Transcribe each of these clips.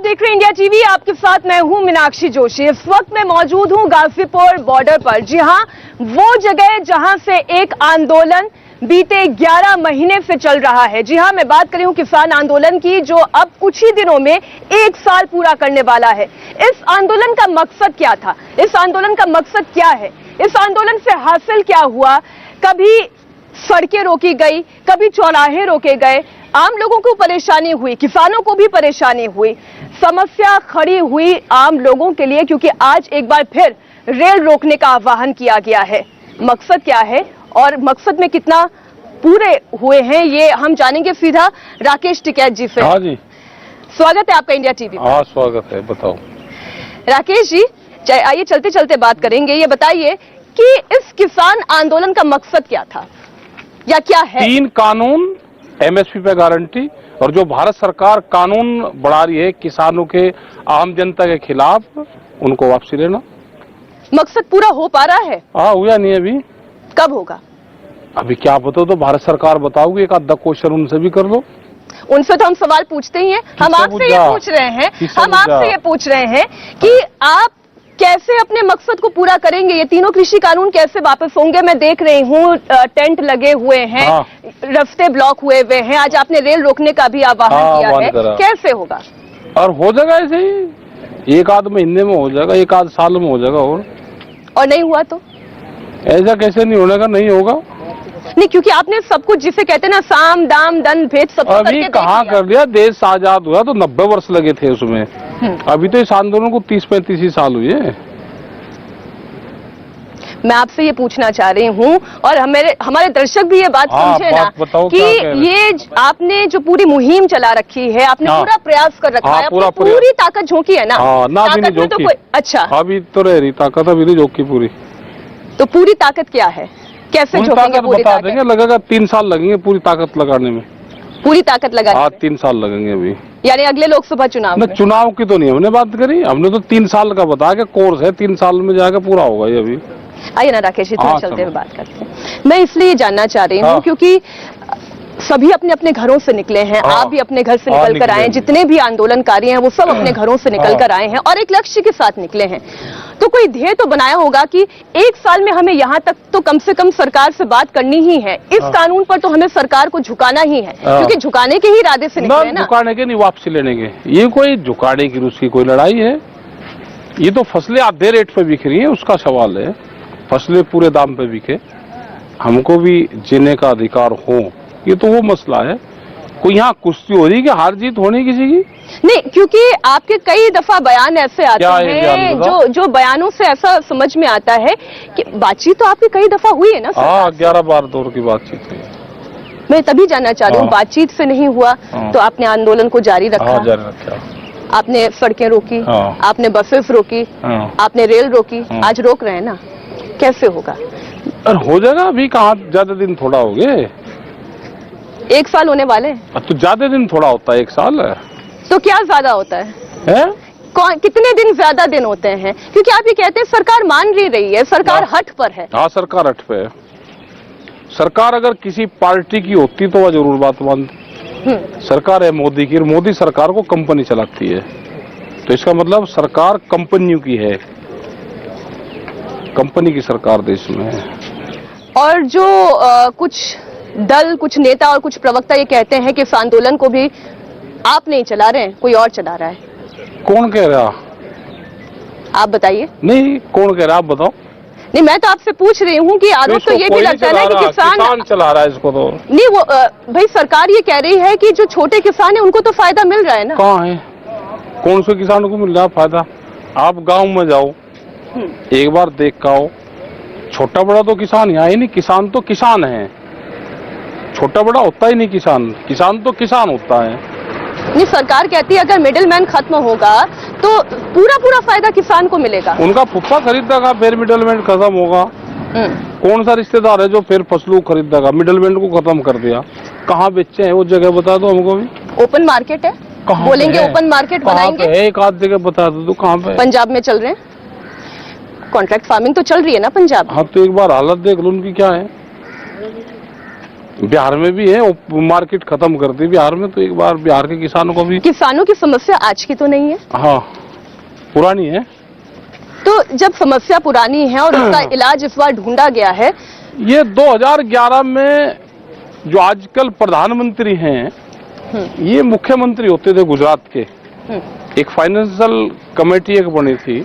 देख रहे हैं इंडिया टीवी। आपके साथ मैं हूं मीनाक्षी जोशी। इस वक्त मैं मौजूद हूं गाजीपुर बॉर्डर पर। जी हां, वो जगह जहां से एक आंदोलन बीते 11 महीने से चल रहा है। जी हां, मैं बात कर रही हूं किसान आंदोलन की, जो अब कुछ ही दिनों में 1 साल पूरा करने वाला है। इस आंदोलन का मकसद क्या था? इस आंदोलन का मकसद क्या है? इस आंदोलन से हासिल क्या हुआ? कभी सड़कें रोकी गई, कभी चौराहे रोके गए, आम लोगों को परेशानी हुई, किसानों को भी परेशानी हुई, समस्या खड़ी हुई आम लोगों के लिए, क्योंकि आज एक बार फिर रेल रोकने का आह्वान किया गया है। मकसद क्या है और मकसद में कितना पूरे हुए हैं, ये हम जानेंगे सीधा राकेश टिकैत जी से। हाँ जी, स्वागत है आपका इंडिया टीवी। हाँ स्वागत है। बताओ राकेश जी, आइए चलते चलते बात करेंगे। ये बताइए कि इस किसान आंदोलन का मकसद क्या था या क्या है? 3 कानून, एमएसपी पे गारंटी, और जो भारत सरकार कानून बढ़ा रही है किसानों के, आम जनता के खिलाफ, उनको वापसी लेना। मकसद पूरा हो पा रहा है? हाँ, हुआ नहीं अभी। कब होगा? अभी क्या बताओ, तो भारत सरकार बताओगी। एक आधा क्वेश्चन उनसे भी कर लो। उनसे तो हम सवाल पूछते ही हैं। हम आपसे ये पूछ रहे हैं, हम आपसे ये पूछ रहे हैं कि आप कैसे अपने मकसद को पूरा करेंगे? ये तीनों कृषि कानून कैसे वापस होंगे? मैं देख रही हूँ टेंट लगे हुए हैं, रास्ते ब्लॉक हुए हुए हैं, आज आपने रेल रोकने का भी आह्वान किया है। कैसे होगा? और हो जाएगा ऐसे ही, 1 आध महीने में हो जाएगा, 1 आध साल में हो जाएगा। और नहीं हुआ तो ऐसा कैसे नहीं होने का? नहीं होगा नहीं, क्योंकि आपने सब कुछ जिसे कहते हैं ना, साम दाम दंड भेद सब अभी कहाँ कर लिया। देश आजाद हुआ तो 90 वर्ष लगे थे उसमें। अभी तो इस आंदोलन को 30-35 ही साल हुए। मैं आपसे ये पूछना चाह रही हूँ, और हमारे दर्शक भी ये बात समझे ना, कि ये आपने जो पूरी मुहिम चला रखी है, आपने पूरा प्रयास कर रखा है, पूरी ताकत झोंकी है ना? ताकत में तो कोई अच्छा अभी तो रह रही ताकत, अभी नहीं झोंकी पूरी। तो पूरी ताकत क्या है? कैसे झोंकेंगे? पूरी बता देंगे। लगेगा 3 साल लगेंगे पूरी ताकत लगाने में। पूरी ताकत लगाने? हाँ, 3 साल लगेंगे अभी। यानी अगले लोकसभा चुनाव में? चुनाव की तो नहीं हमने बात करी, हमने तो 3 साल का बताया कि कोर्स है, 3 साल में जाकर पूरा होगा ये। अभी आइए ना राकेश जी, थोड़ा चलते हुए बात करते हैं। मैं इसलिए जानना चाह रही हूँ क्योंकि सभी अपने अपने घरों से निकले हैं। आप भी अपने घर से निकल कर आए हैं, जितने भी आंदोलनकारी हैं वो सब अपने घरों से निकल कर आए हैं और एक लक्ष्य के साथ निकले हैं। तो कोई ध्येय तो बनाया होगा कि 1 साल में हमें यहाँ तक तो कम से कम सरकार से बात करनी ही है, इस कानून पर तो हमें सरकार को झुकाना ही है, क्योंकि झुकाने के ही इरादे से निकले ना। झुकाने के नहीं, वापसी लेने के। ये कोई झुकाने की रूस की कोई लड़ाई है? ये तो फसलें आधे रेट पे बिक रही है, उसका सवाल है। फसलें पूरे दाम पे बिके, हमको भी जीने का अधिकार हो, ये तो वो मसला है। कोई यहाँ कुश्ती हो रही कि हार जीत होनी किसी की? नहीं, क्योंकि आपके कई दफा बयान ऐसे आते हैं, जो बयानों से ऐसा समझ में आता है कि बातचीत तो आपकी कई दफा हुई है ना? हाँ, 11 बार दौर की बातचीत हुई। मैं तभी जानना चाह रही हूँ, बातचीत से नहीं हुआ तो आपने आंदोलन को जारी रखा? जारी रखा। आपने सड़कें रोकी, आपने बसेस रोकी, आपने रेल रोकी, आज रोक रहे हैं ना? कैसे होगा? और हो जाएगा। अभी कहाँ ज्यादा दिन थोड़ा हो गए, 1 साल होने वाले। तो ज्यादा दिन थोड़ा होता है 1 साल। तो क्या ज्यादा होता है? कितने दिन ज्यादा दिन होते हैं? क्योंकि आप ये कहते हैं सरकार मान नहीं रही है, सरकार हठ पर है। हाँ, सरकार हठ पे है। सरकार अगर किसी पार्टी की होती तो वह जरूर बात मानती। सरकार है मोदी की, मोदी सरकार को कंपनी चलाती है, तो इसका मतलब सरकार कंपनियों की है, कंपनी की सरकार देश में है। और जो कुछ दल, कुछ नेता और कुछ प्रवक्ता ये कहते हैं कि इस आंदोलन को भी आप नहीं चला रहे हैं, कोई और चला रहा है। कौन कह रहा? आप बताइए। नहीं, कौन कह रहा? आप बताओ। नहीं, मैं तो आपसे पूछ रही हूँ कि आरोप तो ये भी लगता है ना कि किसान चला रहा है इसको। तो नहीं, वो भाई सरकार ये कह रही है कि जो छोटे किसान है उनको तो फायदा मिल रहा है ना। कहाँ है? कौन से किसानों को मिल रहा है फायदा? आप गाँव में जाओ, एक बार देख के आओ। छोटा बड़ा तो किसान यहाँ ही नहीं, किसान तो किसान है, छोटा बड़ा होता ही नहीं किसान। किसान तो किसान होता है। नहीं, सरकार कहती है अगर मिडिल मैन खत्म होगा तो पूरा फायदा किसान को मिलेगा। उनका फुफ्फा खरीदेगा, फिर मिडिल मैन खत्म होगा। कौन सा रिश्तेदार है जो फिर फसलों खरीदेगा? मिडिल मैन को खत्म कर दिया। कहाँ बेचे हैं वो जगह बता दो हमको भी। ओपन मार्केट है, बोलेंगे ओपन मार्केट बनाएंगे। एक आध जगह बता दो, कहाँ पे? पंजाब में चल रहे हैं, कॉन्ट्रैक्ट फार्मिंग तो चल रही है ना पंजाब। हाँ, तो एक बार हालत देख लो उनकी क्या है। बिहार में भी है, मार्केट खत्म कर दी बिहार में, तो एक बार बिहार के किसानों को भी। किसानों की समस्या आज की तो नहीं है? हाँ, पुरानी है। तो जब समस्या पुरानी है और उसका इलाज इस बार ढूंढा गया है। ये 2011 में जो आजकल प्रधानमंत्री हैं, ये मुख्यमंत्री होते थे गुजरात के। एक फाइनेंशियल कमेटी एक बनी थी,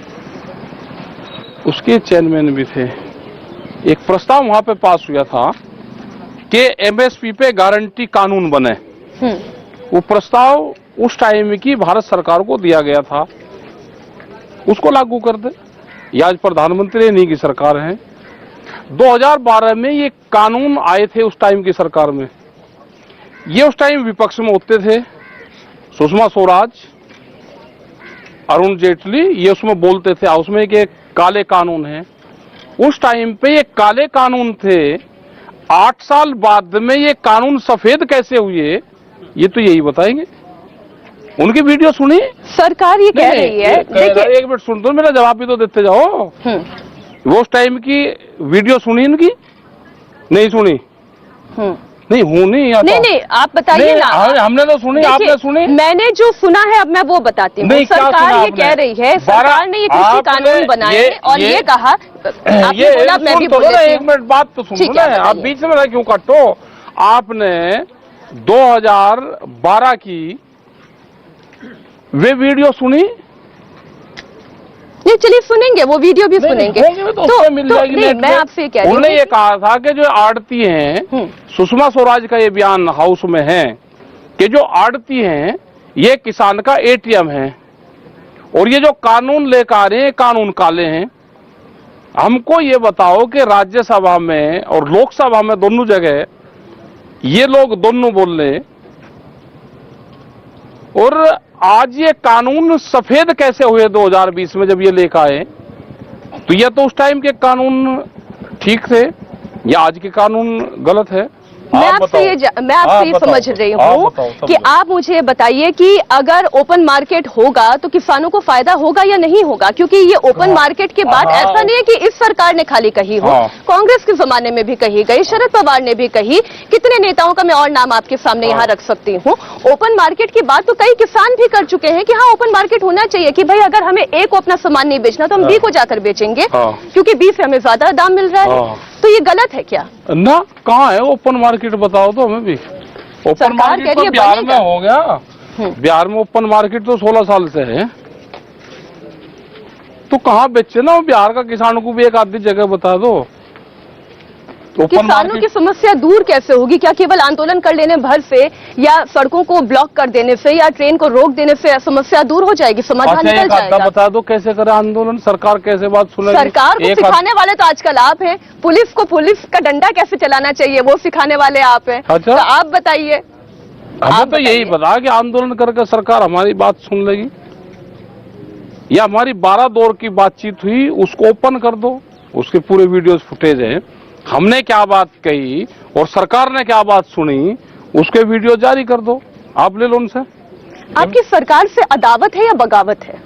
उसके चेयरमैन भी थे। एक प्रस्ताव वहां पे पास हुआ था कि एमएसपी पे गारंटी कानून बने। वो प्रस्ताव उस टाइम की भारत सरकार को दिया गया था, उसको लागू कर दे। ये आज प्रधानमंत्री इन्हीं की सरकार है। 2012 में ये कानून आए थे उस टाइम की सरकार में। ये उस टाइम विपक्ष में होते थे, सुषमा स्वराज, अरुण जेटली, ये उसमें बोलते थे उसमें कि काले कानून हैं। उस टाइम पे ये काले कानून थे। 8 साल बाद में ये कानून सफेद कैसे हुए, ये तो यही बताएंगे। उनकी वीडियो सुनी? सरकार ये कह रही है, देखिए एक मिनट सुन दो, मेरा जवाब भी तो देते जाओ। वो उस टाइम की वीडियो सुनी इनकी? नहीं सुनी? नहीं नहीं, आप बताइए ना। हमने तो सुनी, आपने सुनी? मैंने जो सुना है अब मैं वो बताती हूँ। सरकार ये कह रही है, सरकार ने ये कृषि कानून बनाए और ये कहा, आपने बोला मैं भी बोल देती हूँ। एक मिनट बात तो सुनो ना, आप बीच में ना क्यों काटो। आपने 2012 की वे वीडियो सुनी? नहीं, चलिए सुनेंगे, वो वीडियो भी सुनेंगे। तो मिल जाएगी। नहीं, मैं आपसे कह रही हूँ, उन्होंने ये कहा था कि जो आड़ती हैं, सुषमा स्वराज का ये बयान हाउस में है कि जो आड़ती हैं ये किसान का एटीएम है, और ये जो कानून लेकर आ रहे हैं कानून काले हैं। हमको ये बताओ कि राज्यसभा में और लोकसभा में दोनों जगह ये लोग दोनों बोल रहे, और आज ये कानून सफेद कैसे हुए 2020 में जब ये लेकर आए? तो ये तो उस टाइम के कानून ठीक थे या आज के कानून गलत है? मैं आपसे ये समझ रही हूँ कि आप मुझे बताइए कि अगर ओपन मार्केट होगा तो किसानों को फायदा होगा या नहीं होगा, क्योंकि ये ओपन मार्केट के बाद ऐसा नहीं है कि इस सरकार ने खाली कही हो, कांग्रेस के जमाने में भी कही गई, शरद पवार ने भी कही, कितने नेताओं का मैं और नाम आपके सामने यहाँ रख सकती हूँ। ओपन मार्केट की बात तो कई किसान भी कर चुके हैं कि हाँ ओपन मार्केट होना चाहिए, कि भाई अगर हमें ए को अपना सामान नहीं बेचना तो हम बी को जाकर बेचेंगे, क्योंकि बी से हमें ज्यादा दाम मिल रहा है। तो ये गलत है क्या? ना, कहाँ है ओपन मार्केट, बताओ तो हमें भी। ओपन मार्केट तो बिहार में हो गया। बिहार में ओपन मार्केट तो 16 साल से है, तो कहाँ बेचे ना बिहार का किसानों को भी एक आधी जगह बता दो। किसानों की समस्या दूर कैसे होगी? क्या केवल आंदोलन कर लेने भर से या सड़कों को ब्लॉक कर देने से या ट्रेन को रोक देने से समस्या दूर हो जाएगी? समाधान निकल जाएगा? बता दो कैसे करे आंदोलन, सरकार कैसे बात सुनेगी? सरकार को सिखाने वाले तो आजकल आप हैं, पुलिस को पुलिस का डंडा कैसे चलाना चाहिए वो सिखाने वाले आप हैं। अच्छा, तो आप बताइए। हमें तो यही बता कि आंदोलन करके सरकार हमारी बात सुन लेगी, या हमारी 12 दौर की बातचीत हुई उसको ओपन कर दो, उसके पूरे वीडियोस फुटेज है, हमने क्या बात कही और सरकार ने क्या बात सुनी, उसके वीडियो जारी कर दो, आप ले लो उनसे। आपकी सरकार से अदावत है या बगावत है?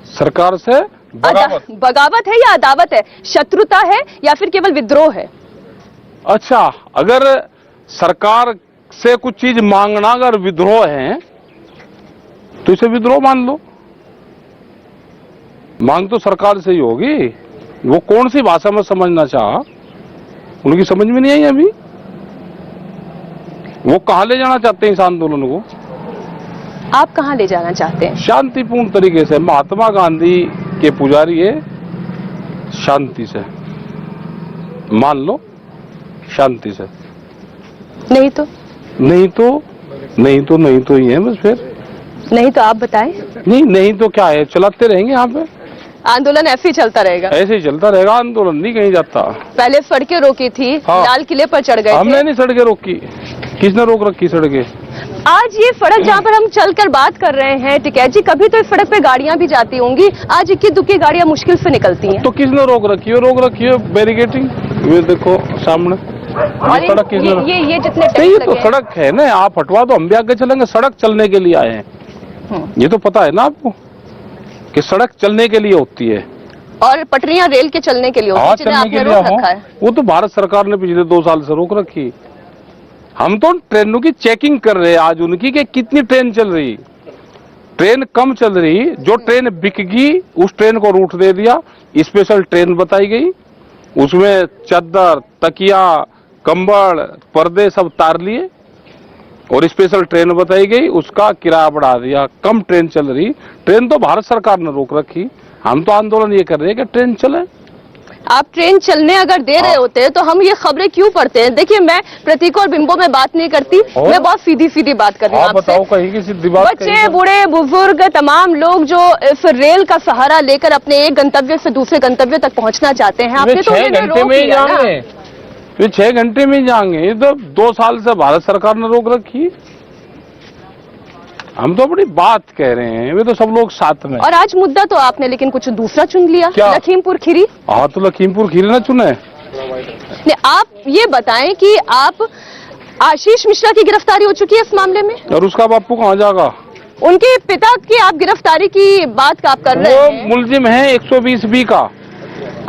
सरकार से बगावत है या अदावत है? शत्रुता है या फिर केवल विद्रोह है? अच्छा, अगर सरकार से कुछ चीज मांगना अगर विद्रोह है तो इसे विद्रोह मान लो। मांग तो सरकार से ही होगी। वो कौन सी भाषा में समझना चाहा, उनकी समझ में नहीं आई अभी। वो कहां ले जाना चाहते हैं इस आंदोलन को? आप कहां ले जाना चाहते हैं? शांतिपूर्ण तरीके से। महात्मा गांधी के पुजारी है, शांति से मान लो, शांति से। नहीं तो नहीं तो ही है बस। फिर नहीं तो आप बताएं। नहीं तो क्या है, चलाते रहेंगे यहाँ पे आंदोलन, ऐसे ही चलता रहेगा? ऐसे ही चलता रहेगा, आंदोलन नहीं कहीं जाता। पहले सड़कें रोकी थी, लाल किले पर चढ़ गए। हमने नहीं सड़कें रोकी, किसने रोक रखी सड़कें? आज ये सड़क जहाँ पर हम चलकर बात कर रहे हैं टिकैत जी, कभी तो इस सड़क पे गाड़ियाँ भी जाती होंगी, आज इक्की दुक्की गाड़ियाँ मुश्किल से निकलती हैं। तो किसने रोक रखी है? रोक रखी है बैरिकेटिंग, ये देखो सामने। सड़क किसने? ये जितने तो सड़क है ना, आप हटवा दो, हम भी आगे चलेंगे। सड़क चलने के लिए आए हैं, ये तो पता है ना आपको कि सड़क चलने के लिए होती है और पटरियां रेल के चलने के लिए होती है, जिन्हें आपने रोक रखा है। वो तो भारत सरकार ने पिछले 2 साल से रोक रखी। हम तो ट्रेनों की चेकिंग कर रहे हैं आज उनकी कि कितनी ट्रेन चल रही। ट्रेन कम चल रही, जो ट्रेन बिकगी उस ट्रेन को रूट दे दिया, स्पेशल ट्रेन बताई गई, उसमें चादर, तकिया, कंबल, पर्दे सब तार लिए और स्पेशल ट्रेन बताई गई, उसका किराया बढ़ा दिया। कम ट्रेन चल रही, ट्रेन तो भारत सरकार ने रोक रखी। हम तो आंदोलन ये कर रहे हैं कि ट्रेन चले। आप ट्रेन चलने अगर दे रहे होते तो हम ये खबरें क्यों पढ़ते हैं? देखिए, मैं प्रतीक और बिंबो में बात नहीं करती, मैं बहुत सीधी सीधी बात कर रही हूँ आपसे। बताओ, कहीं की सीधी बात? बच्चे, बूढ़े, बुजुर्ग, तमाम लोग जो इस रेल का सहारा लेकर अपने एक गंतव्य से दूसरे गंतव्य तक पहुंचना चाहते हैं, आपने तो उन्हें रोक लिया ना। वे 6 घंटे में ही जाएंगे। ये तो 2 साल से भारत सरकार ने रोक रखी। हम तो अपनी बात कह रहे हैं, वे तो सब लोग साथ में। और आज मुद्दा तो आपने लेकिन कुछ दूसरा चुन लिया, लखीमपुर खीरी। हाँ, तो लखीमपुर खीरी ना चुने। आप ये बताएं कि आप आशीष मिश्रा की गिरफ्तारी हो चुकी है इस मामले में, और उसका बापू कहाँ जाएगा? उनके पिता की आप गिरफ्तारी की बात आप कर रहे हैं। वो मुलजिम है 120B का।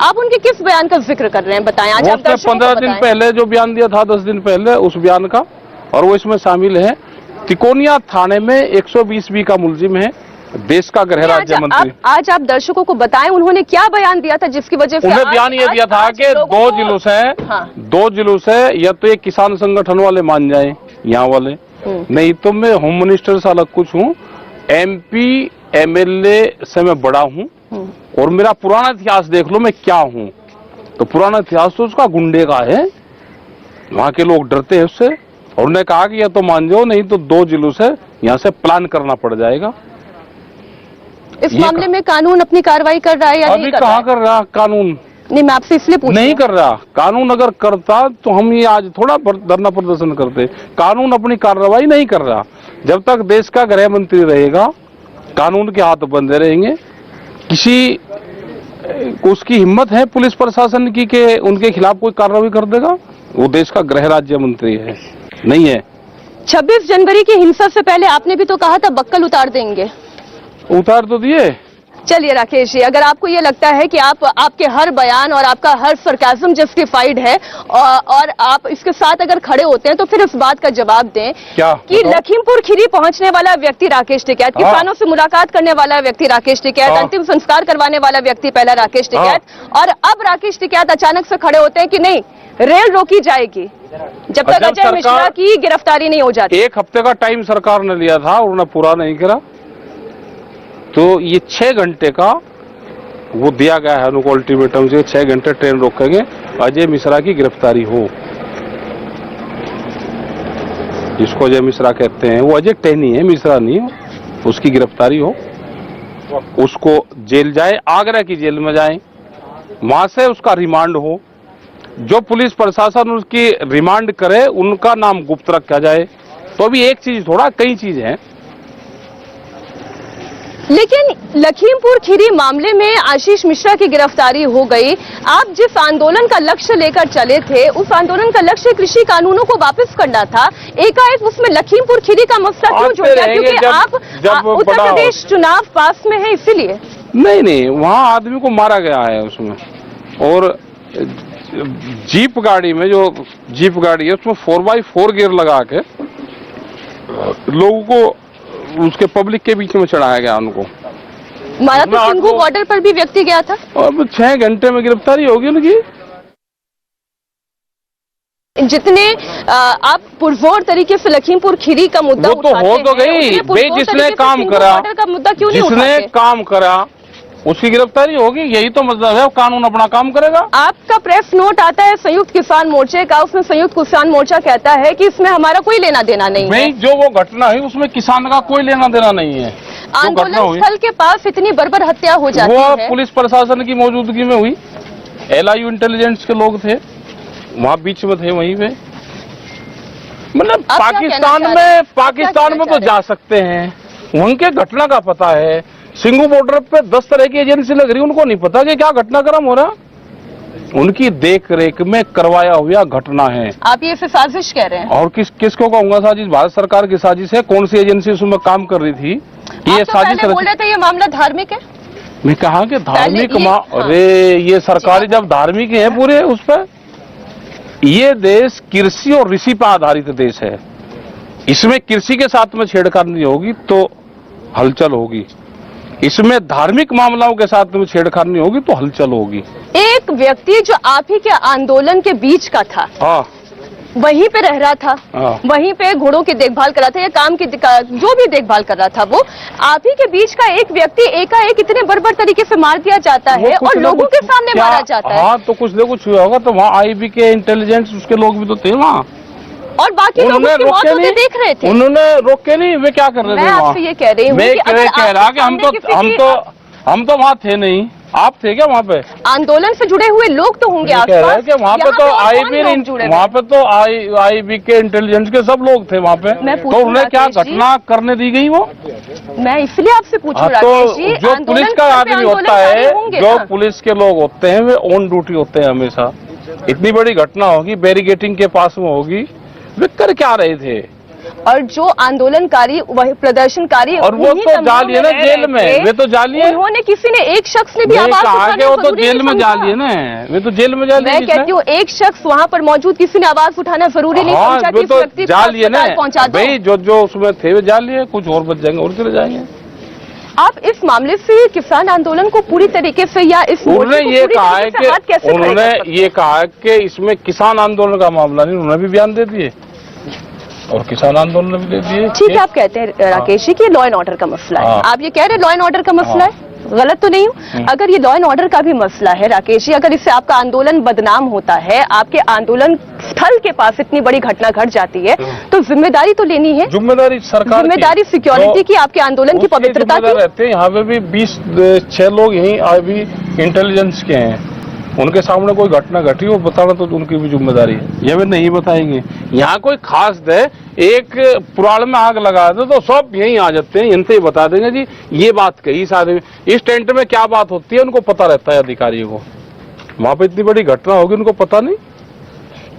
आप उनके किस बयान का जिक्र कर रहे हैं, बताएं आज। आप 15 दिन पहले जो बयान दिया था, 10 दिन पहले, उस बयान का, और वो इसमें शामिल है। तिकोनिया थाने में 120B का मुलजिम है, देश का गृह राज्य मंत्री। आज आप दर्शकों को बताएं उन्होंने क्या बयान दिया था जिसकी वजह से उन्हें बयान ये दिया था कि 2 जुलूस है। हाँ। 2 जुलूस है, या तो ये किसान संगठन वाले मान जाए, यहाँ वाले, नहीं तो मैं होम मिनिस्टर से अलग कुछ हूँ, MP MLA से मैं बड़ा हूँ, और मेरा पुराना इतिहास देख लो मैं क्या हूँ। तो पुराना इतिहास तो उसका गुंडे का है, वहाँ के लोग डरते हैं उससे, और उन्होंने कहा कि या तो मान जाओ, नहीं तो 2 जुलूस है, यहाँ से प्लान करना पड़ जाएगा। इस मामले में कानून अपनी कार्रवाई कर रहा है या नहीं कर रहा? अभी कहाँ कर रहा कानून? नहीं, मैं आपसे इसलिए पूछ नहीं कर रहा। कानून अगर करता तो हम ये आज थोड़ा धरना प्रदर्शन करते। कानून अपनी कार्रवाई नहीं कर रहा। जब तक देश का गृह मंत्री रहेगा, कानून के हाथ बंधे रहेंगे। किसी उसकी हिम्मत है पुलिस प्रशासन की कि उनके खिलाफ कोई कार्रवाई कर देगा? वो देश का गृह राज्य मंत्री है, नहीं है। 26 जनवरी की हिंसा से पहले आपने भी तो कहा था बक्कल उतार देंगे। उतार तो दिए। चलिए राकेश जी, अगर आपको ये लगता है कि आपके हर बयान और आपका हर सरकाज़म जस्टिफाइड है और आप इसके साथ अगर खड़े होते हैं, तो फिर इस बात का जवाब दें क्या कि लखीमपुर खीरी पहुंचने वाला व्यक्ति राकेश टिकैत, किसानों से मुलाकात करने वाला व्यक्ति राकेश टिकैत, अंतिम संस्कार करवाने वाला व्यक्ति पहला राकेश टिकैत, और अब राकेश टिकैत अचानक से खड़े होते हैं कि नहीं, रेल रोकी जाएगी जब तक अजय मिश्रा की गिरफ्तारी नहीं हो जाती। 1 हफ्ते का टाइम सरकार ने लिया था, उन्होंने पूरा नहीं करा, तो ये 6 घंटे का वो दिया गया है उनको अल्टीमेटम से, 6 घंटे ट्रेन रोकेंगे, अजय मिश्रा की गिरफ्तारी हो। जिसको अजय मिश्रा कहते हैं वो अजय टहनी है, मिश्रा नहीं हो, उसकी गिरफ्तारी हो, उसको जेल जाए, आगरा की जेल में जाए, वहां से उसका रिमांड हो। जो पुलिस प्रशासन उसकी रिमांड करे उनका नाम गुप्त रखा जाए। तो अभी एक चीज थोड़ा, कई चीज हैं। लेकिन लखीमपुर खीरी मामले में आशीष मिश्रा की गिरफ्तारी हो गई। आप जिस आंदोलन का लक्ष्य लेकर चले थे, उस आंदोलन का लक्ष्य कृषि कानूनों को वापस करना था, एकाएक उसमें लखीमपुर खीरी का मसला क्यों जुड़ गया? क्योंकि आप उत्तर प्रदेश चुनाव पास में है, इसीलिए। नहीं, वहां आदमी को मारा गया है उसमें, और जीप गाड़ी में, जो जीप गाड़ी है उसमें 4x4 गियर लगा के लोगों को उसके पब्लिक के बीच में चढ़ाया गया उनको। मारा तो सिंघू बॉर्डर पर भी व्यक्ति गया था, और 6 घंटे में गिरफ्तारी होगी उनकी। जितने आप पुरजोर तरीके से लखीमपुर खीरी का मुद्दा वो तो हो तो गई, जिसने काम करा, का मुद्दा क्यों नहीं जिसने काम करा उसकी गिरफ्तारी होगी। यही तो मतलब है, कानून अपना काम करेगा। आपका प्रेस नोट आता है संयुक्त किसान मोर्चे का, उसमें संयुक्त किसान मोर्चा कहता है कि इसमें हमारा कोई लेना देना नहीं है। जो वो घटना है उसमें किसान का कोई लेना देना नहीं है। आंदोलन स्थल के पास इतनी बर्बर हत्या हो जाती है, वो पुलिस प्रशासन की मौजूदगी में हुई। LIU इंटेलिजेंस के लोग थे वहाँ बीच में थे, वहीं पे। मतलब पाकिस्तान में तो जा सकते हैं, उनके घटना का पता है। सिंघू बॉर्डर पे 10 तरह की एजेंसी लग रही, उनको नहीं पता कि क्या घटनाक्रम हो रहा। उनकी देख रेख में करवाया हुआ घटना है। आप ये साजिश कह रहे हैं? और किसको कहूंगा साजिश? भारत सरकार की साजिश है। कौन सी एजेंसी उसमें काम कर रही थी? ये साजिश बोल रहे थे ये मामला धार्मिक है। मैं कहा कि धार्मिक अरे ये सरकारी जब धार्मिक है पूरे उस पर, ये देश कृषि और ऋषि पर आधारित देश है। इसमें कृषि के साथ में छेड़खानी होगी तो हलचल होगी, इसमें धार्मिक मामलों के साथ में छेड़खानी होगी तो हलचल होगी। एक व्यक्ति जो आप ही के आंदोलन के बीच का था, हाँ, वहीं पे रह रहा था, हाँ। वहीं पे घोड़ों की देखभाल कर रहा था या काम की जो भी देखभाल कर रहा था, वो आप ही के बीच का एक व्यक्ति एकाएक इतने बर्बर तरीके से मार दिया जाता है और लोगों के सामने मारा जाता है। हाँ, तो कुछ न कुछ हुआ होगा। तो वहाँ आईबी के इंटेलिजेंस उसके लोग भी तो थे वहाँ, और बाकी लोग उसकी मौत होते देख रहे थे। उन्होंने रोके नहीं, वे क्या कर रहे थे? मैं आपसे ये कह रही हूँ मैं कि अगर कह रहा कि हम तो वहाँ थे नहीं। आप थे क्या वहाँ पे? आंदोलन से जुड़े हुए लोग तो होंगे आसपास। कह रहे हैं कि वहाँ पे तो आईबी के इंटेलिजेंस के सब लोग थे वहाँ पे। तो उन्हें क्या घटना करने दी गई वो? मैं इसलिए आपसे पूछ रहा तो जो पुलिस का आदमी होता है, जो पुलिस के लोग होते हैं, वे ऑन ड्यूटी होते हैं हमेशा। इतनी बड़ी घटना होगी, बैरिकेडिंग के पास में होगी, वे कर क्या रहे थे? और जो आंदोलनकारी, वही प्रदर्शनकारी, और वो तो जाली है ना जेल में, वे तो जाली है। उन्होंने किसी ने, एक शख्स ने भी आवाज उठाने वो तो जेल में जाली है ना, वे तो जेल में जाली है। मैं कहती हूँ एक शख्स वहाँ पर मौजूद, किसी ने आवाज उठाना जरूरी नहीं समझा कि इस व्यक्ति को अस्पताल पहुंचा दो। भाई जो उसमें थे वे जाली है, कुछ और बच जाएंगे और चले जाएंगे। आप इस मामले से किसान आंदोलन को पूरी तरीके से या इस उन्होंने ये कहा है कि इसमें किसान आंदोलन का मामला नहीं, उन्होंने भी बयान दे दिए और किसान आंदोलन भी दे दिए। ठीक है, आप कहते हैं राकेश जी कि लॉ एंड ऑर्डर का मसला है। आप ये कह रहे हैं लॉ एंड ऑर्डर का मसला है, गलत तो नहीं हूँ? अगर ये लॉ एंड ऑर्डर का भी मसला है राकेश जी, अगर इससे आपका आंदोलन बदनाम होता है, आपके आंदोलन स्थल के पास इतनी बड़ी घटना घट जाती है, तो जिम्मेदारी तो लेनी है। जिम्मेदारी सरकार, जिम्मेदारी सिक्योरिटी की, आपके आंदोलन की पवित्रता की। रहते हैं यहाँ पे भी 26 लोग यहीं अभी इंटेलिजेंस के हैं, उनके सामने कोई घटना घटी वो बताना तो उनकी भी जिम्मेदारी है। ये वे नहीं बताएंगे। यहाँ कोई खास है, एक पुराण में आग लगा दे तो सब यहीं आ जाते हैं, इनसे ही बता देंगे जी ये बात कही सारे। इस टेंट में क्या बात होती है उनको पता रहता है अधिकारियों को। वहाँ पे इतनी बड़ी घटना होगी उनको पता नहीं।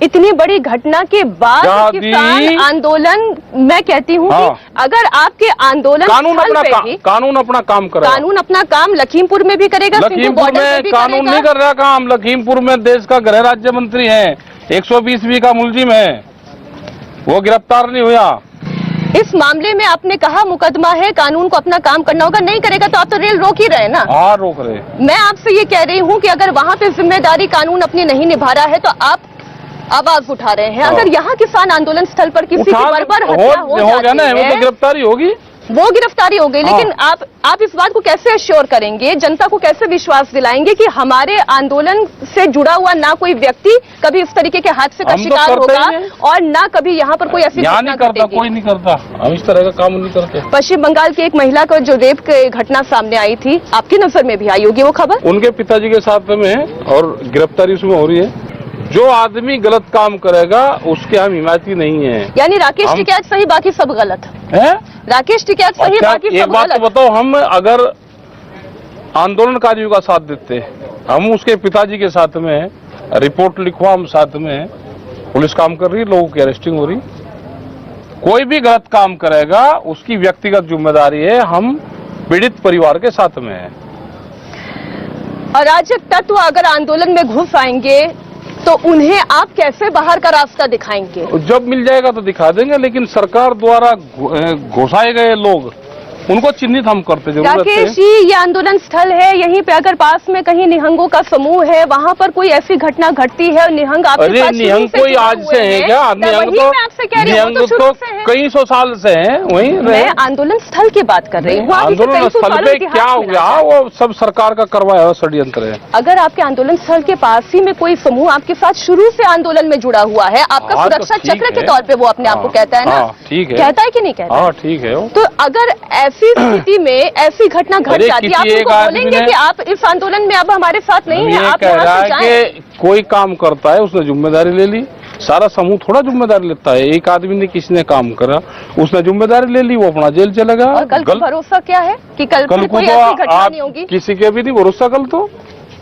इतनी बड़ी घटना के बाद किसान आंदोलन, मैं कहती हूँ कि अगर आपके आंदोलन कानून अपना काम करे, कानून अपना काम लखीमपुर में भी करेगा, लखीमपुर में कानून नहीं कर रहा काम। लखीमपुर में देश का गृह राज्य मंत्री है, 120वीं का मुलजिम है, वो गिरफ्तार नहीं हुआ। इस मामले में आपने कहा मुकदमा है, कानून को अपना काम करना होगा, नहीं करेगा तो आप तो रेल रोक ही रहे ना। हाँ, रोक रहे। मैं आपसे ये कह रही हूँ कि अगर वहाँ पे जिम्मेदारी कानून अपनी नहीं निभा रहा है तो आप आवाज उठा रहे हैं। अगर यहाँ किसान आंदोलन स्थल पर किसी की बर्बर हत्या हो जाती है, वो तो गिरफ्तारी होगी, वो गिरफ्तारी हो गई। लेकिन आप इस बात को कैसे अश्योर करेंगे, जनता को कैसे विश्वास दिलाएंगे कि हमारे आंदोलन से जुड़ा हुआ ना कोई व्यक्ति कभी इस तरीके के हादसे का शिकार होगा और ना कभी यहाँ पर कोई ऐसी घटना घटेगी? कोई नहीं करता, हम इस तरह का काम नहीं करते। पश्चिम बंगाल की एक महिला को जो रेप की घटना सामने आई थी, आपकी नजर में भी आई होगी वो खबर? उनके पिताजी के साथ में है और गिरफ्तारी उसमें हो रही है। जो आदमी गलत काम करेगा उसके हम हिमायती नहीं है। यानी राकेश टिकैत सही बाकी सब गलत है? राकेश टिकैत सही बाकी सब गलत। एक बात तो बताओ, हम अगर आंदोलनकारियों का साथ देते, हम उसके पिताजी के साथ में रिपोर्ट लिखवा, हम साथ में, पुलिस काम कर रही है, लोगों की अरेस्टिंग हो रही। कोई भी गलत काम करेगा उसकी व्यक्तिगत जिम्मेदारी है, हम पीड़ित परिवार के साथ में है। अराजक तत्व अगर आंदोलन में घुस आएंगे तो उन्हें आप कैसे बाहर का रास्ता दिखाएंगे? जब मिल जाएगा तो दिखा देंगे, लेकिन सरकार द्वारा घुसाए गए लोग उनको चिन्हित हम करते जरूर। राकेश जी, ये आंदोलन स्थल है, यहीं पे अगर पास में कहीं निहंगों का समूह है, वहाँ पर कोई ऐसी घटना घटती है और निहंग आपके साथ निहंग कोई आज से है क्या? निहंग तो कई सौ साल से है वहीं। मैं आंदोलन स्थल की बात कर रही हूँ। आंदोलन स्थल पे क्या हो गया वो सब सरकार का करवाया हुआ षड्यंत्र है। अगर आपके आंदोलन स्थल के पास ही में कोई समूह आपके साथ शुरू से आंदोलन में जुड़ा हुआ है, आपका सुरक्षा चक्र के तौर पे वो अपने आप को कहता है ना, ठीक है, कहता है कि नहीं कहता? हाँ, ठीक है। तो अगर ऐसी स्थिति में ऐसी घटना घट जाती है, आप उनको बोलेंगे कि आप इस आंदोलन में अब हमारे साथ नहीं है, आप यहाँ से जाएं? कोई काम करता है उसने जिम्मेदारी ले ली, सारा समूह थोड़ा जिम्मेदारी लेता है। एक आदमी ने, किसी ने काम करा, उसने जिम्मेदारी ले ली, वो अपना जेल चलेगा। और कल को भरोसा क्या है कि कल को कोई ऐसी घटना नहीं होगी? किसी के भी नहीं भरोसा। कल तो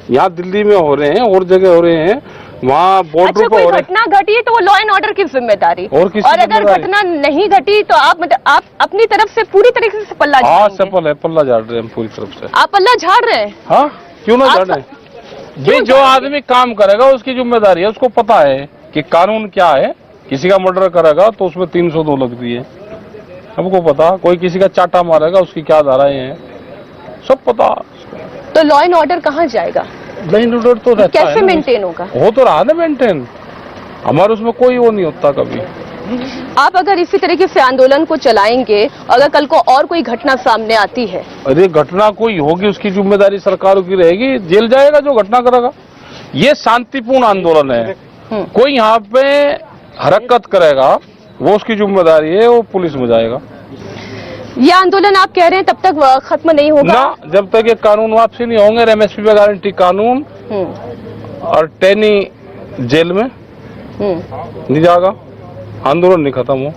यहाँ दिल्ली में हो रहे हैं और जगह हो रहे हैं, वहाँ बॉर्डर पर हो रहे हैं। घटना घटी है तो वो लॉ एंड ऑर्डर की जिम्मेदारी, और अगर घटना नहीं घटी तो आप अपनी तरफ से पूरी तरीके से पल्ला झाड़ रहे हैं। पल्ला झाड़ रहे हैं पूरी तरफ से। आप पल्ला झाड़ रहे हैं? हाँ, क्यों ना झाड़ रहे हैं? जो आदमी काम करेगा उसकी जिम्मेदारी है, उसको पता है कि कानून क्या है। किसी का मर्डर करेगा तो उसमें 302 लगती है, हमको पता। कोई किसी का चाटा मारेगा उसकी क्या धाराएं हैं, सब पता। तो लॉ एंड ऑर्डर कहाँ जाएगा? लाइन ऑर्डर तो रहता है कैसे ना, मेंटेन होगा? हो तो रहा ना मेंटेन, हमारे उसमें कोई वो नहीं होता कभी। आप अगर इसी तरीके से आंदोलन को चलाएंगे, अगर कल को और कोई घटना सामने आती है? अरे घटना कोई होगी उसकी जिम्मेदारी सरकारों की रहेगी, जेल जाएगा जो घटना करेगा। ये शांतिपूर्ण आंदोलन है, कोई यहाँ पे हरकत करेगा वो उसकी जिम्मेदारी है, वो पुलिस में जाएगा। ये आंदोलन आप कह रहे हैं तब तक खत्म नहीं होगा ना, जब तक ये कानून वापसी नहीं होंगे, एमएसपी पे गारंटी कानून और टैनी जेल में नहीं जाएगा, आंदोलन नहीं खत्म हो।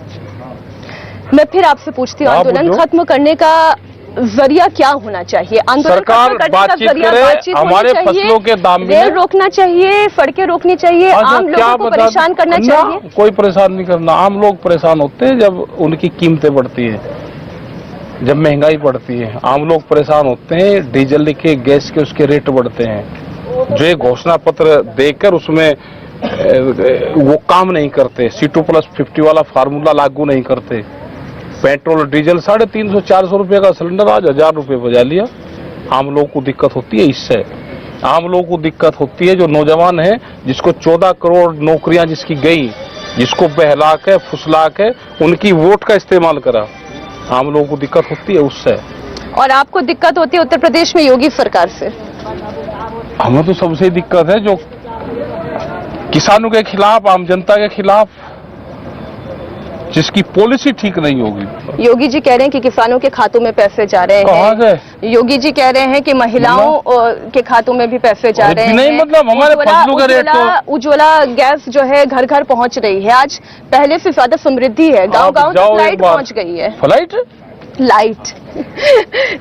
मैं फिर आपसे पूछती हूँ, आंदोलन खत्म करने का जरिया क्या होना चाहिए? आंदोलन सरकार खत्म करने का बातचीत जरिया करे, बातचीत होनी हमारे चाहिए, फसलों के दाम में रेल रोकना चाहिए, सड़कें रोकनी चाहिए, आम लोगों को परेशान करना चाहिए? कोई परेशान नहीं करना। आम लोग परेशान होते हैं जब उनकी कीमतें बढ़ती है, जब महंगाई बढ़ती है, आम लोग परेशान होते हैं। डीजल के, गैस के उसके रेट बढ़ते हैं, जो ये घोषणा पत्र देकर उसमें वो काम नहीं करते। C2+50 वाला फार्मूला लागू नहीं करते। पेट्रोल और डीजल 350-400 रुपए का सिलेंडर आज 1000 रुपए बजा लिया। आम लोगों को दिक्कत होती है इससे। आम लोगों को दिक्कत होती है जो नौजवान है, जिसको 14 करोड़ नौकरियां जिसकी गई, जिसको बहला के फुसला के उनकी वोट का इस्तेमाल करा, आम लोगों को दिक्कत होती है उससे। और आपको दिक्कत होती है उत्तर प्रदेश में योगी सरकार से? हमें तो सबसे दिक्कत है जो किसानों के खिलाफ, आम जनता के खिलाफ, जिसकी पॉलिसी ठीक नहीं होगी। योगी जी कह रहे हैं कि किसानों के खातों में पैसे जा रहे हैं। कहाँ से? योगी जी कह रहे हैं कि महिलाओं के खातों में भी पैसे जा रहे हैं। नहीं, मतलब हमारे फसलों का रेट तो उज्ज्वला गैस जो है घर घर पहुंच रही है। आज पहले से ज्यादा समृद्धि है, गांव-गांव तक लाइट पहुंच गई है। फ्लाइट लाइट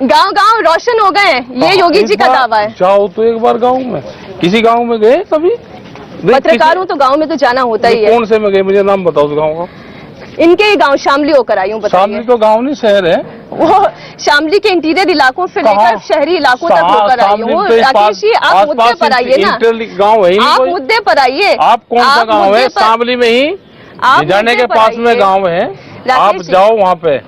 गांव-गांव रोशन हो गए हैं, ये योगी जी का दावा है। जाओ तो एक बार गाँव में, किसी गाँव में गए कभी? पत्रकारों तो गाँव में तो जाना होता ही है। कौन से में गए, मुझे नाम बताओ उस गाँव का। इनके ही गांव शामली होकर आई हूँ, बताइए। शामली तो गांव नहीं, शहर है। वो शामली के इंटीरियर इलाकों से लेकर शहरी इलाकों तक होकर आई हूँ। राकेश जी, आप मुद्दे पर आइए ना, गाँव है, आप मुद्दे पर आइए। आप कौन सा गाँव है? शामली में ही जाने के पास में गाँव है, आप जाओ वहाँ पे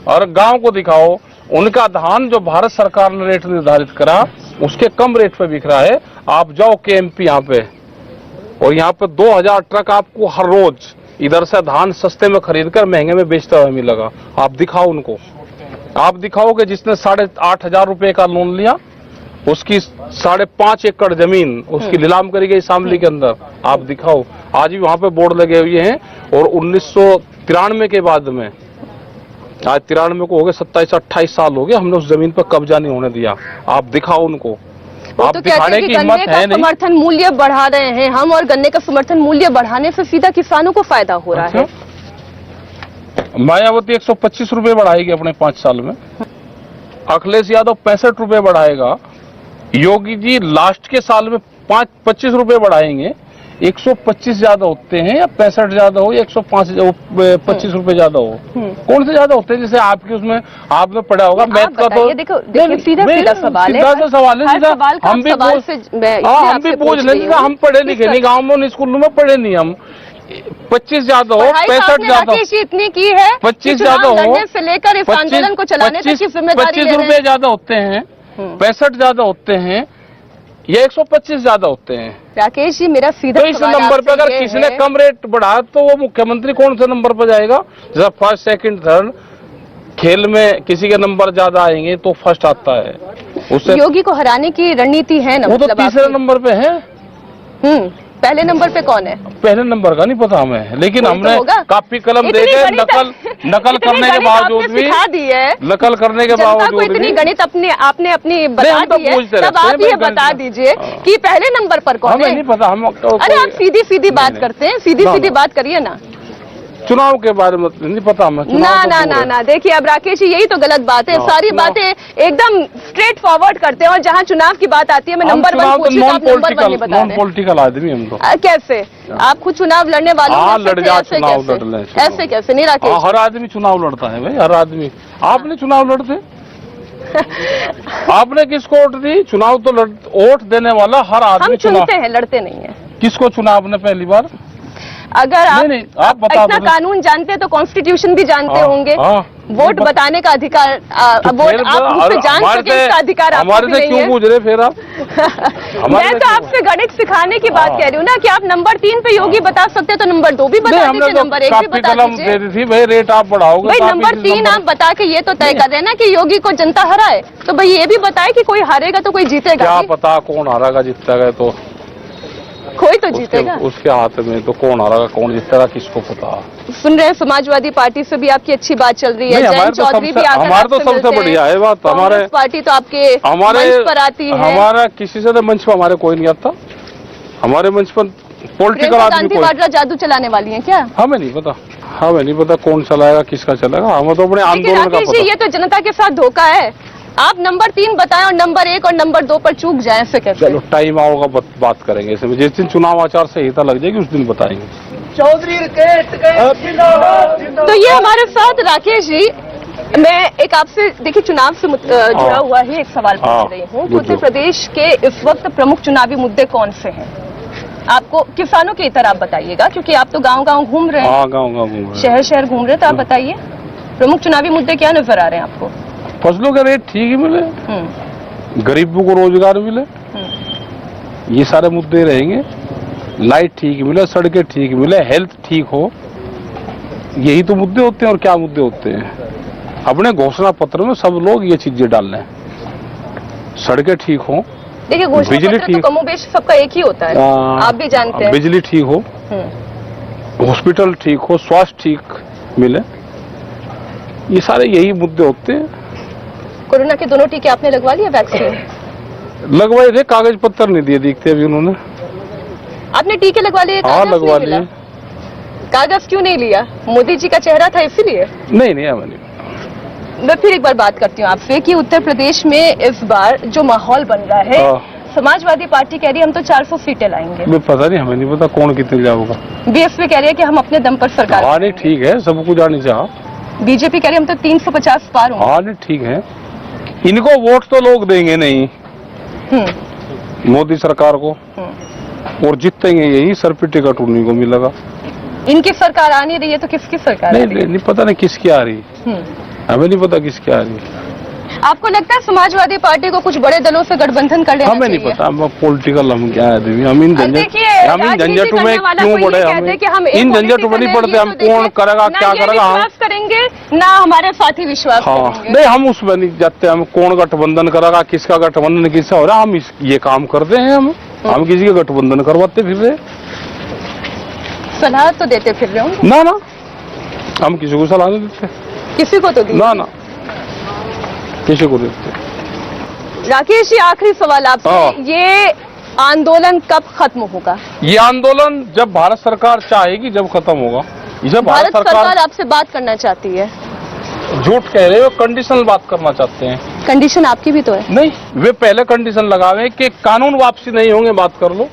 और गाँव को दिखाओ। उनका धान जो भारत सरकार ने रेट निर्धारित करा उसके कम रेट पे बिक रहा है। आप जाओ KMP यहाँ पे, और यहाँ पे 2000 ट्रक आपको हर रोज इधर से धान सस्ते में खरीदकर महंगे में बेचता हुआ मिलेगा। आप दिखाओ उनको, आप दिखाओ कि जिसने 8,500 रुपए का लोन लिया उसकी 5.5 एकड़ जमीन उसकी नीलाम करी गई शामली के अंदर, आप दिखाओ। आज भी वहां पे बोर्ड लगे हुए हैं। और 1993 के बाद में, आज 93 को हो गए 27-28 साल हो गए, हमने उस जमीन पर कब्जा नहीं होने दिया। आप दिखाओ उनको, आप तो दिखाने की हिम्मत है नहीं। समर्थन मूल्य बढ़ा रहे हैं हम, और गन्ने का समर्थन मूल्य बढ़ाने से सीधा किसानों को फायदा हो रहा है। मायावती 125 रुपए बढ़ाएगी अपने 5 साल में, अखिलेश यादव 65 रुपए बढ़ाएगा, योगी जी लास्ट के साल में 25 रुपए बढ़ाएंगे। 125 ज्यादा होते हैं या 65 ज्यादा हो या 125 रुपए ज्यादा हो, कौन से ज्यादा होते हैं? जैसे आपके उसमें आपने पढ़ा होगा मैथ का, तो देखो सीधा सवाल है, हम भी पूछ लेंगे, हम पढ़े लिखे नहीं, गाँव में स्कूल में पढ़े नहीं हम। 25 ज्यादा हो, 65 ज्यादा, इतनी की है 25 ज्यादा हो से लेकर इस आंदोलन को चलाने तक की जिम्मेदारी 25 रुपए ज्यादा होते हैं, 65 ज्यादा होते हैं या 125 ज्यादा होते हैं। राकेश जी, मेरा सीधा तो इस नंबर पे अगर किसी ने कम रेट बढ़ा तो वो मुख्यमंत्री कौन से नंबर पर जाएगा? जैसा फर्स्ट, सेकंड, थर्ड, खेल में किसी के नंबर ज्यादा आएंगे तो फर्स्ट आता है। उससे योगी को हराने की रणनीति है ना? वो तो तीसरे नंबर पे है। पहले नंबर पे कौन है? पहले नंबर का नहीं पता हमें, लेकिन हमने कापी कलम देकर नकल करने के बावजूद भी नकल करने के बावजूद इतनी गणित आपने अपनी बता दी है, तब आप ये बता दीजिए कि पहले नंबर पर कौन है? हमें नहीं पता। हम अरे आप सीधी सीधी बात करते हैं, सीधी सीधी बात करिए ना। चुनाव के बारे में नहीं पता हमें। ना, देखिए अब राकेश जी, यही तो गलत बात है। सारी बातें एकदम स्ट्रेट फॉरवर्ड करते हैं, और जहाँ चुनाव की बात आती है मैं नंबर 1 पूछी तो आप नंबर 1 नहीं बता रहे। नॉन पॉलिटिकल आदमी हम तो। कैसे आप खुद चुनाव लड़ने वाले? ऐसे कैसे नहीं राकेश? हर आदमी चुनाव लड़ता है भाई, हर आदमी। आपने चुनाव लड़ते आपने किसको वोट दी? चुनाव तो वोट देने वाला हर आदमी चुनते हैं, लड़ते नहीं है। किसको चुना आपने पहली बार? अगर आप, नहीं, आप बता इतना दो। कानून जानते हैं तो कॉन्स्टिट्यूशन भी जानते होंगे। वोट बताने का अधिकार, तो वोट फिर आप मुझसे जान सके इसका अधिकार आपको हमारे भी से नहीं क्यों है। पूछ रहे फिर आप? मैं तो आपसे गणित सिखाने की बात कह रही हूँ ना कि आप नंबर 3 पे योगी बता सकते हैं तो नंबर 2 भी बता हमने दीजिए, तो नंबर 1 भी काफी बता कलम दीजिए। दे दी थी भाई, रेट आप बढ़ाओगे। भाई काफी नंबर 3 आप बता के ये तो तय कर रहे हैं ना कि योगी को जनता हराए, तो भाई ये भी बताए कि कोई हारेगा तो कोई जीतेगा क्या भी। पता कौन हारेगा जीतेगा, तो कोई तो जीतेगा। उसके हाथ में तो कौन हारेगा कौन जीतेगा किसको पता। सुन रहे हैं समाजवादी पार्टी से भी आपकी अच्छी बात चल रही है, नहीं, जयंत चौधरी भी आकर हमारे तो आपसे सबसे मिलते हैं। बढ़िया है बात। हमारे कांग्रेस पार्टी तो आपके हमारे मंच पर आती है। हमारा किसी से तो मंच पर हमारे कोई नहीं आता। हमारे मंच पर पॉलिटिकल प्रियंका आदमी गांधी कोई, वाड्रा जादू चलाने वाली है क्या? हमें नहीं पता। हमें नहीं पता कौन चलाएगा किसका चलेगा, हमें तो अपने लेकिन आंदोलन का राकेश जी पता। ये तो जनता के साथ धोखा है। आप नंबर 3 बताएं और नंबर 1 और नंबर 2 पर चूक जाए, ऐसे कैसे? चलो टाइम आओगा बात करेंगे इसमें। जिस दिन चुनाव आचार संहिता लग जाएगी उस दिन बताएंगे। तो ये हमारे साथ राकेश जी, मैं एक आपसे देखिए चुनाव से जुड़ा हुआ ही एक सवाल पूछ रही हूँ कि उत्तर प्रदेश के इस वक्त प्रमुख चुनावी मुद्दे कौन से हैं? आपको किसानों के इतर आप बताइएगा, क्योंकि आप तो गांव-गांव घूम रहे हैं। हाँ, गाँव घूम रहे हैं, शहर घूम रहे हैं, तो आप बताइए प्रमुख चुनावी मुद्दे क्या नजर आ रहे हैं आपको? फसलों के रेट ठीक ही मिले, गरीबों को रोजगार मिले, ये सारे मुद्दे रहेंगे। लाइट ठीक मिले, सड़कें ठीक मिले, हेल्थ ठीक हो, यही तो मुद्दे होते हैं। और क्या मुद्दे होते हैं? अपने घोषणा पत्र में सब लोग ये चीजें डाल रहे हैं। सड़कें ठीक हो, देखिए घोषणा बिजली पत्र तो ठीक, कमोबेश सबका एक ही होता है, आप भी जानते हैं। बिजली ठीक हो, हॉस्पिटल ठीक हो, स्वास्थ्य ठीक मिले, ये सारे यही मुद्दे होते हैं। कोरोना के दोनों टीके आपने लगवा लिया? वैक्सीन लगवाए थे, कागज पत्र नहीं दिए दिखते अभी उन्होंने। आपने टीके लगवा लिए? हाँ, कागज लगवा नहीं मिला? लिए। कागज क्यों नहीं लिया? मोदी जी का चेहरा था इसीलिए? नहीं हमें नहीं। मैं फिर एक बार बात करती हूँ आपसे कि उत्तर प्रदेश में इस बार जो माहौल बन रहा है, समाजवादी पार्टी कह रही है हम तो 400 सीटें लाएंगे। पता नहीं, हमें नहीं पता कौन कितने जाओगा। बीएसपी कह रही है कि हम अपने दम पर सरकार। हाँ नहीं ठीक है, सबको जानी चाह। बीजेपी कह रही है हम तो 350 पार होंगे। हाँ नहीं ठीक है, इनको वोट तो लोग देंगे नहीं मोदी सरकार को, और जीतेंगे यही, सर पे टिकट उन्हीं को मिलेगा। इनकी सरकार आ नहीं रही है तो किसकी सरकार? नहीं पता नहीं किसकी आ रही, हमें नहीं पता किसकी आ रही। आपको लगता है समाजवादी पार्टी को कुछ बड़े दलों से गठबंधन कर लेना हमें चाहिए? नहीं पता, हम पॉलिटिकल हम क्या आदमी, हम इन झंझटों में क्यों पड़े? हम इन झंझटों में नहीं पड़ते, हम कौन करेगा क्या करेगा हम करेंगे ना, हमारे साथी विश्वास करेंगे। नहीं हम उसमें नहीं जाते, हम कौन गठबंधन करेगा, किसका गठबंधन किसका हो रहा, हम ये काम करते हैं। हम किसी का गठबंधन करवाते फिर रहे, सलाह तो देते फिर रहे होंगे? ना हम किसी को सलाह नहीं देते, किसी को तो दी ना किसी को देते। राकेश जी आखिरी सवाल आपसे, ये आंदोलन कब खत्म होगा? ये आंदोलन जब भारत सरकार चाहेगी जब खत्म होगा। जब भारत सरकार आपसे बात करना चाहती है? झूठ कह रहे हो, कंडीशनल बात करना चाहते हैं। कंडीशन आपकी भी तो है। नहीं, वे पहले कंडीशन लगावे कि कानून वापसी नहीं होंगे, बात कर लो।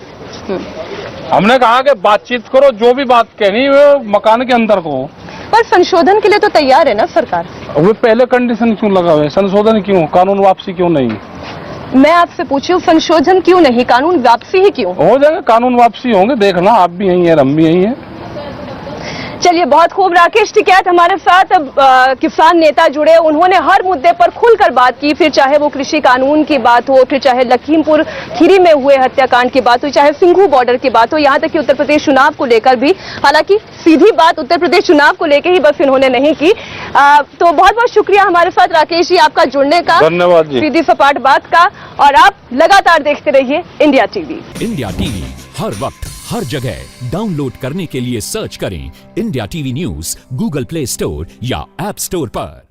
हमने कहा कि बातचीत करो, जो भी बात कहनी वो मकान के अंदर को। पर संशोधन के लिए तो तैयार है ना सरकार? वे पहले कंडीशन क्यों लगावे? संशोधन क्यों, कानून वापसी क्यों नहीं? मैं आपसे पूछी हूँ संशोधन क्यों नहीं, कानून वापसी ही क्यों? हो जाएगा, कानून वापसी होंगे, देखना आप भी यही है, हम भी यही है। चलिए बहुत खूब, राकेश टिकैत हमारे साथ किसान नेता जुड़े, उन्होंने हर मुद्दे पर खुलकर बात की, फिर चाहे वो कृषि कानून की बात हो, फिर चाहे लखीमपुर खीरी में हुए हत्याकांड की बात हो, चाहे सिंघू बॉर्डर की बात हो, यहाँ तक कि उत्तर प्रदेश चुनाव को लेकर भी। हालांकि सीधी बात उत्तर प्रदेश चुनाव को लेकर ही बस इन्होंने नहीं की। तो बहुत बहुत शुक्रिया हमारे साथ राकेश जी आपका जुड़ने का, धन्यवाद जी, सीधी सपाट बात का। और आप लगातार देखते रहिए इंडिया टीवी। इंडिया टीवी हर वक्त हर जगह डाउनलोड करने के लिए सर्च करें India TV news Google play store या ऐप स्टोर पर।